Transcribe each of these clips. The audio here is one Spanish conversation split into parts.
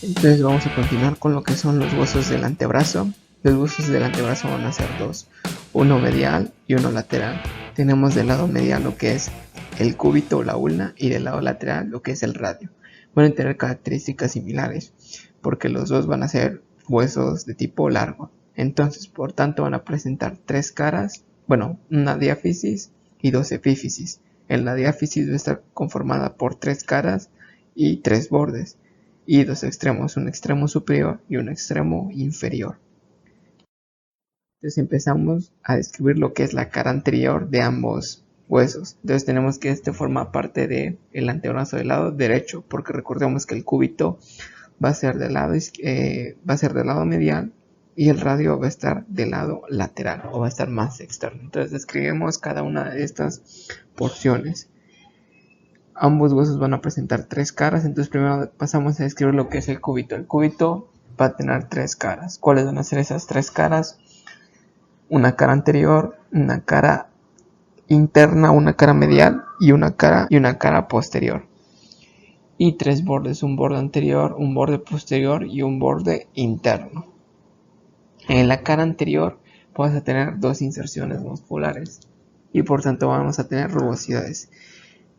Entonces vamos a continuar con lo que son los huesos del antebrazo. Los huesos del antebrazo van a ser dos, uno medial y uno lateral. Tenemos del lado medial lo que es el cúbito o la ulna y del lado lateral lo que es el radio. Van a tener características similares porque los dos van a ser huesos de tipo largo. Entonces, por tanto, van a presentar tres caras, una diáfisis y dos epífisis. En la diáfisis va a estar conformada por tres caras y tres bordes y dos extremos, un extremo superior y un extremo inferior. Entonces empezamos a describir lo que es la cara anterior de ambos huesos. Entonces tenemos que este forma parte del antebrazo del lado derecho, porque recordemos que el cúbito va a ser del lado medial y el radio va a estar del lado lateral o va a estar más externo. Entonces describimos cada una de estas porciones. Ambos huesos van a presentar tres caras, entonces primero pasamos a describir lo que es el cúbito. El cúbito va a tener tres caras. ¿Cuáles van a ser esas tres caras? Una cara anterior, una cara interna, una cara medial y una cara posterior. Y tres bordes, un borde anterior, un borde posterior y un borde interno. En la cara anterior vamos a tener dos inserciones musculares y por tanto vamos a tener rugosidades.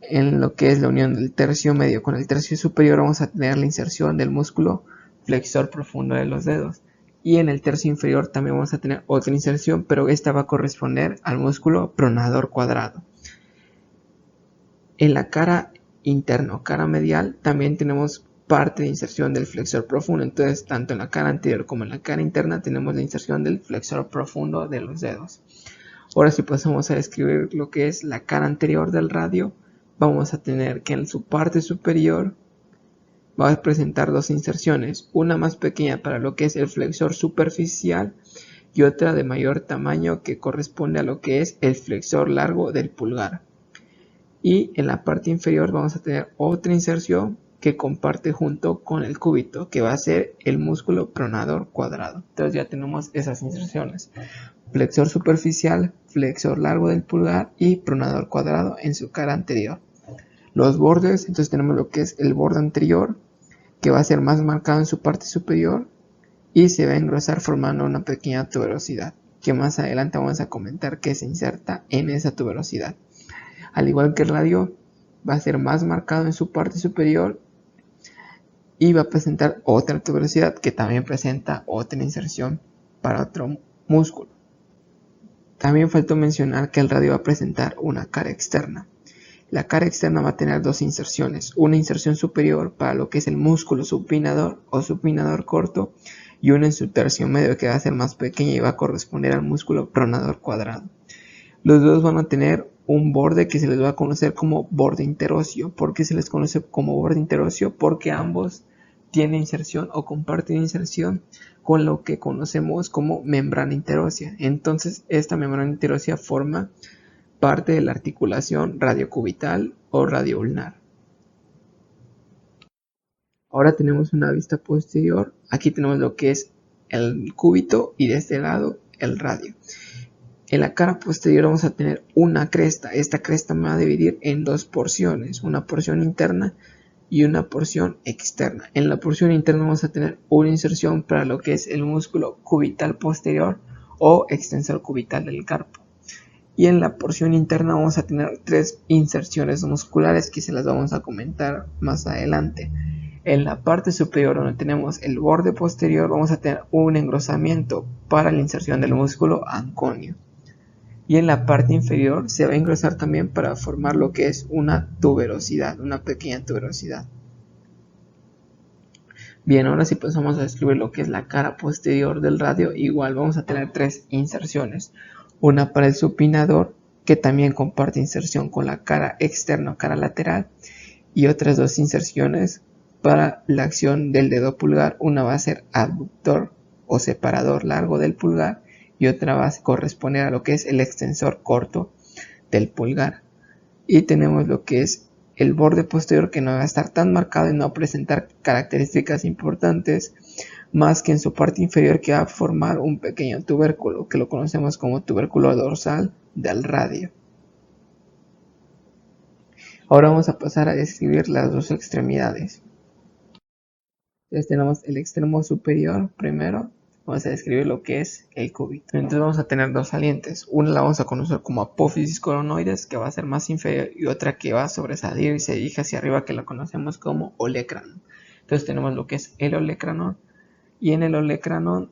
En lo que es la unión del tercio medio con el tercio superior vamos a tener la inserción del músculo flexor profundo de los dedos. Y en el tercio inferior también vamos a tener otra inserción, pero esta va a corresponder al músculo pronador cuadrado. En la cara interna o cara medial también tenemos parte de inserción del flexor profundo. Entonces, tanto en la cara anterior como en la cara interna tenemos la inserción del flexor profundo de los dedos. Ahora si pasamos a describir lo que es la cara anterior del radio, vamos a tener que en su parte superior va a presentar dos inserciones, una más pequeña para lo que es el flexor superficial y otra de mayor tamaño que corresponde a lo que es el flexor largo del pulgar. Y en la parte inferior vamos a tener otra inserción que comparte junto con el cúbito, que va a ser el músculo pronador cuadrado. Entonces ya tenemos esas inserciones: flexor superficial, flexor largo del pulgar y pronador cuadrado en su cara anterior. Los bordes, entonces tenemos lo que es el borde anterior, que va a ser más marcado en su parte superior y se va a engrosar formando una pequeña tuberosidad, que más adelante vamos a comentar que se inserta en esa tuberosidad. Al igual que el radio, va a ser más marcado en su parte superior y va a presentar otra tuberosidad que también presenta otra inserción para otro músculo. También faltó mencionar que el radio va a presentar una cara externa. La cara externa va a tener dos inserciones, una inserción superior para lo que es el músculo supinador o supinador corto y una en su tercio medio que va a ser más pequeña y va a corresponder al músculo pronador cuadrado. Los dos van a tener un borde que se les va a conocer como borde interóseo. ¿Por qué se les conoce como borde interóseo? Porque ambos tienen inserción o comparten inserción con lo que conocemos como membrana interósea. Entonces esta membrana interósea forma parte de la articulación radiocubital o radioulnar. Ahora tenemos una vista posterior. Aquí tenemos lo que es el cúbito y de este lado el radio. En la cara posterior vamos a tener una cresta. Esta cresta me va a dividir en dos porciones, una porción interna y una porción externa. En la porción interna vamos a tener una inserción para lo que es el músculo cubital posterior o extensor cubital del carpo. Y en la porción interna vamos a tener tres inserciones musculares que se las vamos a comentar más adelante. En la parte superior, donde tenemos el borde posterior, vamos a tener un engrosamiento para la inserción del músculo anconio. Y en la parte inferior se va a engrosar también para formar lo que es una tuberosidad, una pequeña tuberosidad. Bien, ahora sí pasamos a describir lo que es la cara posterior del radio. Igual vamos a tener tres inserciones. Una para el supinador, que también comparte inserción con la cara externa o cara lateral, y otras dos inserciones para la acción del dedo pulgar. Una va a ser abductor o separador largo del pulgar y otra va a corresponder a lo que es el extensor corto del pulgar. Y tenemos lo que es el borde posterior, que no va a estar tan marcado y no va a presentar características importantes más que en su parte inferior, que va a formar un pequeño tubérculo que lo conocemos como tubérculo dorsal del radio. Ahora vamos a pasar a describir las dos extremidades. Entonces tenemos el extremo superior primero. Vamos a describir lo que es el cúbito. Entonces vamos a tener dos salientes. Una la vamos a conocer como apófisis coronoides, que va a ser más inferior, y otra que va a sobresalir y se dirige hacia arriba, que la conocemos como olecranon. Entonces tenemos lo que es el olecranon, y en el olecranon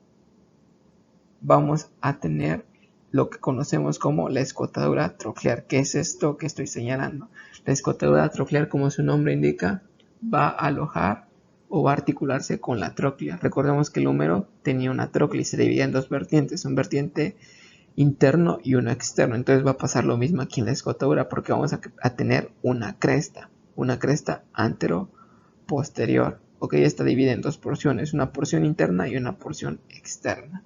vamos a tener lo que conocemos como la escotadura troclear. ¿Qué es esto que estoy señalando? La escotadura troclear, como su nombre indica, va a alojar o va a articularse con la tróclea. Recordemos que el húmero tenía una tróclea y se dividía en dos vertientes, un vertiente interno y uno externo. Entonces va a pasar lo mismo aquí en la escotadura, porque vamos a tener una cresta antero-posterior. Ok, esta divide en dos porciones, una porción interna y una porción externa.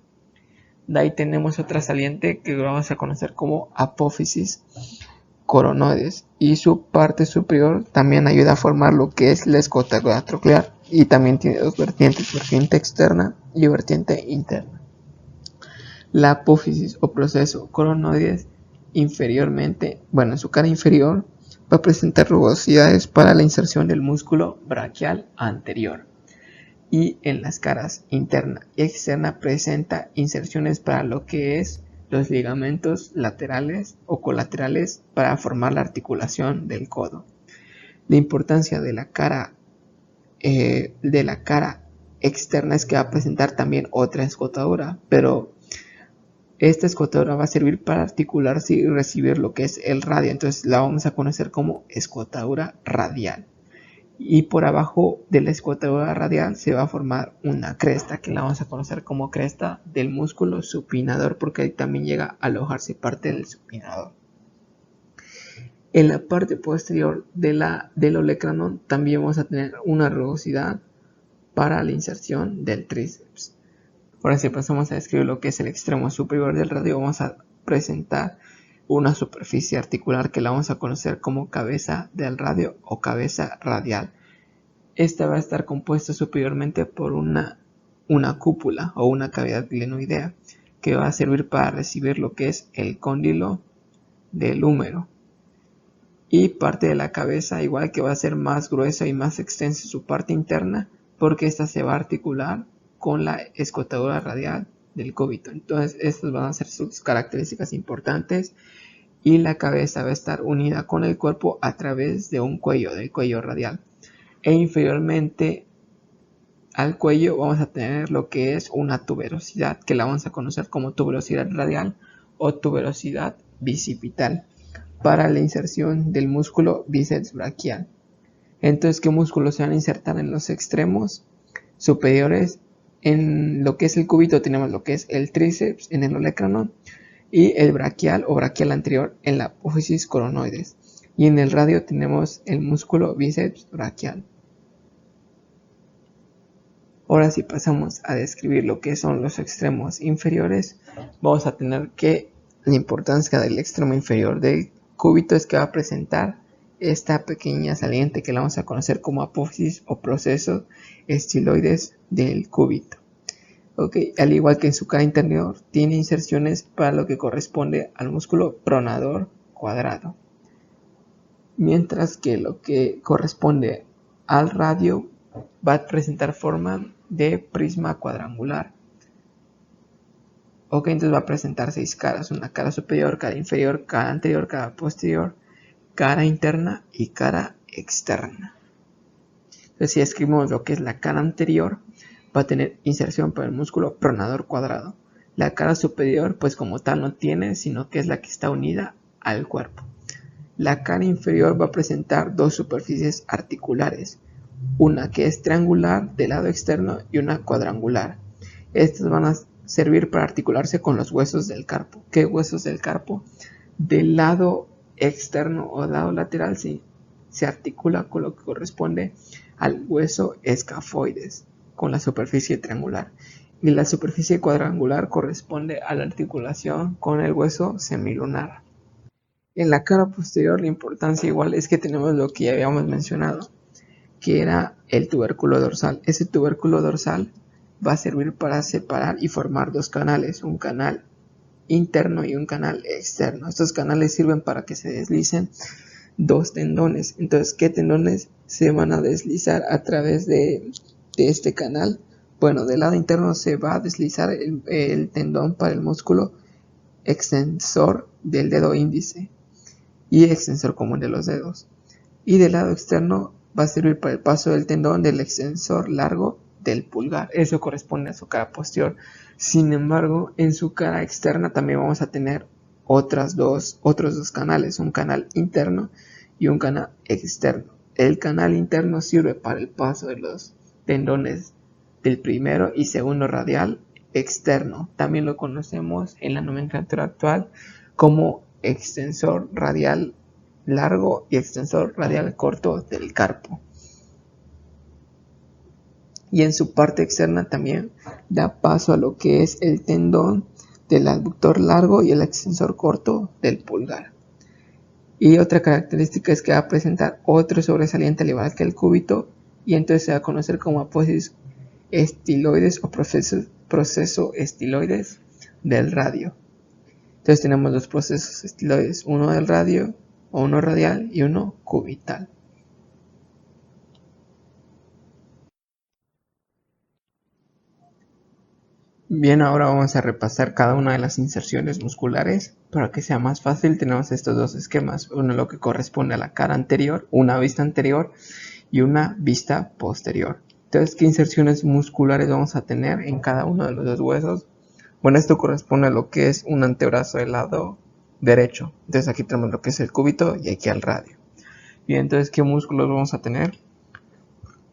De ahí tenemos otra saliente que vamos a conocer como apófisis coronoides, y su parte superior también ayuda a formar lo que es la escotadura troclear, y también tiene dos vertientes, vertiente externa y vertiente interna. La apófisis o proceso coronoides inferiormente, en su cara inferior va a presentar rugosidades para la inserción del músculo braquial anterior, y en las caras interna y externa presenta inserciones para lo que es los ligamentos laterales o colaterales para formar la articulación del codo. La importancia de la cara externa es que va a presentar también otra escotadura, pero esta escotadura va a servir para articularse y recibir lo que es el radio. Entonces la vamos a conocer como escotadura radial. Y por abajo de la escotadura radial se va a formar una cresta, que la vamos a conocer como cresta del músculo supinador, porque ahí también llega a alojarse parte del supinador. En la parte posterior del olecranon también vamos a tener una rugosidad para la inserción del tríceps. Ahora, si pasamos a describir lo que es el extremo superior del radio, vamos a presentar una superficie articular que la vamos a conocer como cabeza del radio o cabeza radial. Esta va a estar compuesta superiormente por una cúpula o una cavidad glenoidea, que va a servir para recibir lo que es el cóndilo del húmero, y parte de la cabeza igual, que va a ser más gruesa y más extensa su parte interna, porque esta se va a articular con la escotadura radial del cúbito. Entonces estas van a ser sus características importantes, y la cabeza va a estar unida con el cuerpo a través de un cuello, del cuello radial, e inferiormente al cuello vamos a tener lo que es una tuberosidad, que la vamos a conocer como tuberosidad radial o tuberosidad bicipital, para la inserción del músculo bíceps braquial. Entonces, ¿qué músculos se van a insertar en los extremos superiores? En lo que es el cúbito tenemos lo que es el tríceps en el olecranon, y el braquial o braquial anterior en la apófisis coronoides, y en el radio tenemos el músculo bíceps braquial. Ahora, si pasamos a describir lo que son los extremos inferiores, vamos a tener que la importancia del extremo inferior del cúbito es que va a presentar esta pequeña saliente, que la vamos a conocer como apófisis o proceso estiloides del cúbito. Al igual que en su cara interior, tiene inserciones para lo que corresponde al músculo pronador cuadrado, mientras que lo que corresponde al radio va a presentar forma de prisma cuadrangular. Entonces va a presentar 6 caras: una cara superior, cara inferior, cara anterior, cara posterior, cara interna y cara externa. Entonces, si escribimos lo que es la cara anterior, va a tener inserción para el músculo pronador cuadrado. La cara superior, pues como tal no tiene, sino que es la que está unida al cuerpo. La cara inferior va a presentar dos superficies articulares, una que es triangular del lado externo y una cuadrangular. Estas van a servir para articularse con los huesos del carpo. ¿Qué huesos del carpo? Del lado externo o lado lateral se articula con lo que corresponde al hueso escafoides, con la superficie triangular, y la superficie cuadrangular corresponde a la articulación con el hueso semilunar. En la cara posterior, la importancia igual es que tenemos lo que ya habíamos mencionado, que era el tubérculo dorsal. Ese tubérculo dorsal va a servir para separar y formar dos canales, un canal interno y un canal externo. Estos canales sirven para que se deslicen dos tendones. Entonces, ¿qué tendones se van a deslizar a través de de este canal, bueno, del lado interno se va a deslizar el tendón para el músculo extensor del dedo índice y extensor común de los dedos. Y del lado externo va a servir para el paso del tendón del extensor largo del pulgar. Eso corresponde a su cara posterior. Sin embargo, en su cara externa también vamos a tener otros dos canales, un canal interno y un canal externo. El canal interno sirve para el paso de los tendones del primero y segundo radial externo. También lo conocemos en la nomenclatura actual como extensor radial largo y extensor radial corto del carpo. Y en su parte externa también da paso a lo que es el tendón del abductor largo y el extensor corto del pulgar. Y otra característica es que va a presentar otro sobresaliente al igual que el cúbito, y entonces se va a conocer como apófisis estiloides o proceso estiloides del radio. Entonces tenemos dos procesos estiloides, uno del radio o uno radial y uno cubital. Bien, ahora vamos a repasar cada una de las inserciones musculares. Para que sea más fácil tenemos estos dos esquemas, uno lo que corresponde a la cara anterior, una vista anterior y una vista posterior. Entonces, ¿qué inserciones musculares vamos a tener en cada uno de los dos huesos? Bueno, esto corresponde a lo que es un antebrazo del lado derecho. Entonces aquí tenemos lo que es el cúbito y aquí al radio. Bien, entonces, ¿qué músculos vamos a tener?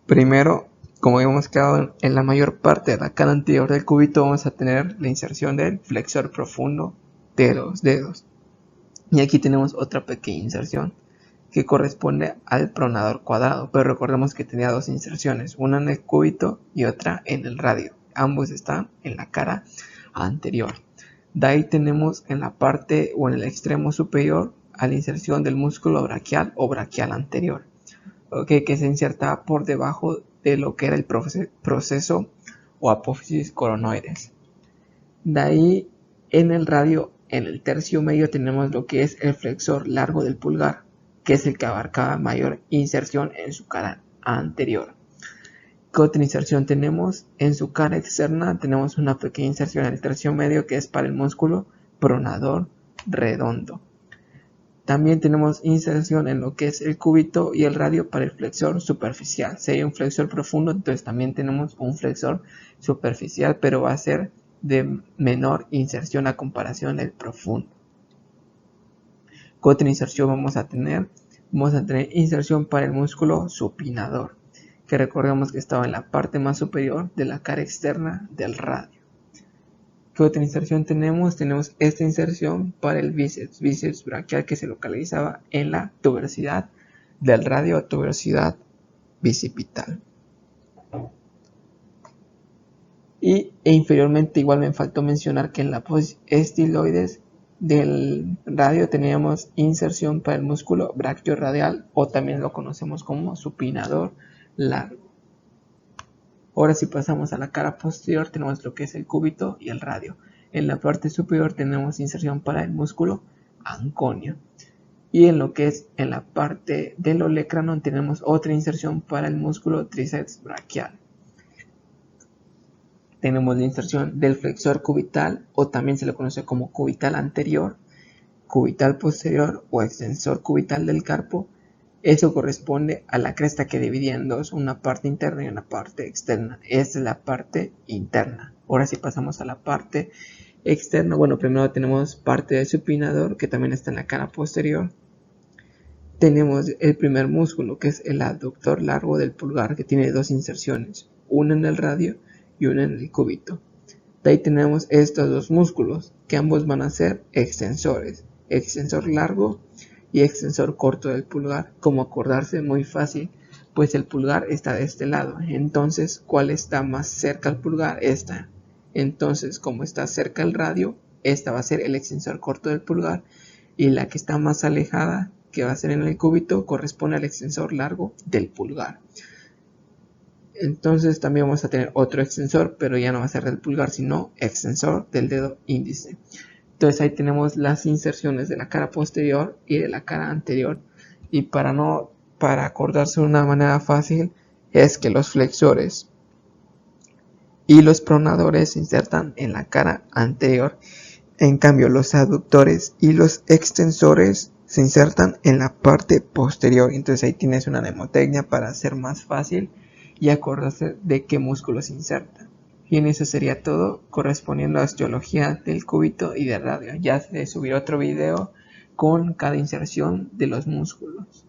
Primero, como habíamos quedado en la mayor parte de la cara anterior del cúbito, vamos a tener la inserción del flexor profundo de los dedos. Y aquí tenemos otra pequeña inserción que corresponde al pronador cuadrado, pero recordemos que tenía dos inserciones, una en el cúbito y otra en el radio. Ambos están en la cara anterior. De ahí tenemos en la parte o en el extremo superior a la inserción del músculo braquial o braquial anterior, que se insertaba por debajo de lo que era el proceso o apófisis coronoides. De ahí en el radio, en el tercio medio, tenemos lo que es el flexor largo del pulgar, que es el que abarcaba mayor inserción en su cara anterior. ¿Qué otra inserción tenemos? En su cara externa tenemos una pequeña inserción en el tercio medio que es para el músculo pronador redondo. También tenemos inserción en lo que es el cúbito y el radio para el flexor superficial. Si hay un flexor profundo, entonces también tenemos un flexor superficial, pero va a ser de menor inserción a comparación del profundo. ¿Qué otra inserción vamos a tener? Vamos a tener inserción para el músculo supinador, que recordemos que estaba en la parte más superior de la cara externa del radio. ¿Qué otra inserción tenemos? Tenemos esta inserción para el bíceps braquial, que se localizaba en la tuberosidad del radio o tuberosidad bicipital. E inferiormente igual me faltó mencionar que en la apófisis estiloides del radio teníamos inserción para el músculo brachiorradial, o también lo conocemos como supinador largo. Ahora si pasamos a la cara posterior tenemos lo que es el cúbito y el radio. En la parte superior tenemos inserción para el músculo anconio. Y en lo que es en la parte del olecrano tenemos otra inserción para el músculo tríceps braquial. Tenemos la inserción del flexor cubital, o también se le conoce como cubital anterior, cubital posterior o extensor cubital del carpo. Eso corresponde a la cresta que dividía en dos, una parte interna y una parte externa. Esta es la parte interna. Ahora si pasamos a la parte externa, bueno, primero tenemos parte del supinador, que también está en la cara posterior. Tenemos el primer músculo, que es el abductor largo del pulgar, que tiene dos inserciones, una en el radio y una en el cúbito. De ahí tenemos estos dos músculos, que ambos van a ser extensores, extensor largo y extensor corto del pulgar. Como acordarse, muy fácil, pues el pulgar está de este lado, entonces ¿cuál está más cerca al pulgar? Esta. Entonces, como está cerca al radio, esta va a ser el extensor corto del pulgar, y la que está más alejada, que va a ser en el cúbito, corresponde al extensor largo del pulgar. Entonces también vamos a tener otro extensor, pero ya no va a ser del pulgar, sino extensor del dedo índice. Entonces ahí tenemos las inserciones de la cara posterior y de la cara anterior. Y para acordarse de una manera fácil, es que los flexores y los pronadores se insertan en la cara anterior. En cambio, los aductores y los extensores se insertan en la parte posterior. Entonces ahí tienes una mnemotecnia para hacer más fácil y acordarse de qué músculo se inserta. Bien, eso sería todo correspondiendo a la osteología del cúbito y del radio. Ya se subirá otro video con cada inserción de los músculos.